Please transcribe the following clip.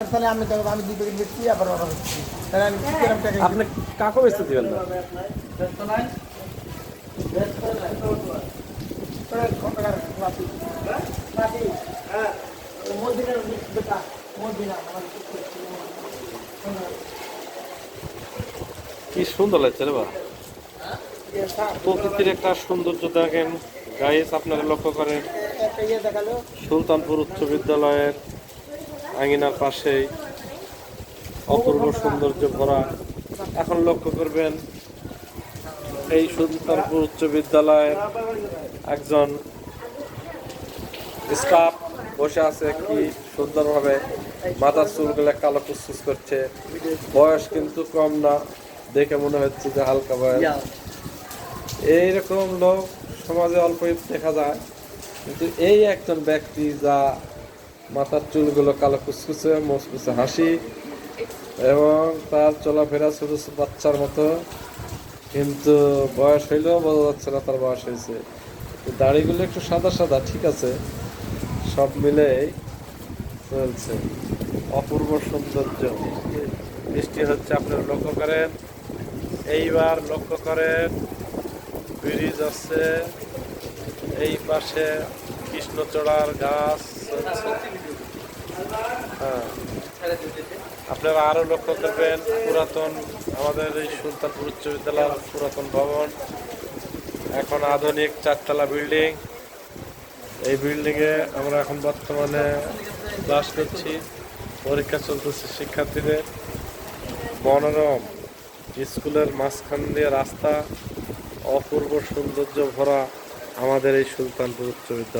তাহলে আমি তো আমি 2 প্যাকেট বেচছি আবার অর্ডার হচ্ছি তাহলে আমি কি কিরকম টাকা আপনি কাকু বেচতে দিবেন না? ব্যস্ত নাই ব্যস্ত নাই কি সুন্দর লাগছে রে বা, প্রকৃতির একটা সৌন্দর্য দেখেন গাইস, আপনারা লক্ষ্য করেন। একটা ইয়ে দেখালো সুলতানপুর উচ্চ বিদ্যালয়ের আঙিনার পাশেই অপূর্ব সৌন্দর্য ভরা। এখন লক্ষ্য করবেন এই সুলতানপুর উচ্চ বিদ্যালয়ের একজন স্টাফ বসে আছে, কি সুন্দরভাবে মাথার চুলগুলো কালো কুচকুচ করছে। বয়স কিন্তু কম না, দেখে মনে হচ্ছে যে হালকা বয়স। এইরকম লোক সমাজে অল্পই দেখা যায়, কিন্তু এই একজন ব্যক্তি যা মাথার চুলগুলো কালো কুচকুচে, মুচকুচে হাসি এবং তার চলাফেরা ছোট ছোট বাচ্চার মতো, কিন্তু বয়স হইলেও বোঝা যাচ্ছে না তার বয়স হয়েছে। দাড়িগুলো একটু সাদা সাদা, ঠিক আছে, সব মিলেই চলছে। অপূর্ব সৌন্দর্য বৃষ্টি হচ্ছে, আপনারা লক্ষ্য করেন। এইবার লক্ষ্য করেন ব্রিজ আছে, এই পাশে কৃষ্ণচূড়ার গাছ চলছে। হ্যাঁ, আপনারা আরো লক্ষ্য করবেন পুরাতন আমাদের এই সুলতানপুর উচ্চ বিদ্যালয়ের পুরাতন ভবন, এখন আধুনিক 4 তলা বিল্ডিং। এই বিল্ডিং এ আমরা এখন বর্তমানে ক্লাস করছি, পরীক্ষা চলতেছে শিক্ষার্থীদের। মনোরম স্কুলের মাঝখান দিয়ে রাস্তা, অপূর্ব সৌন্দর্য ভরা আমাদের এই সুলতানপুর উচ্চ বিদ্যালয়।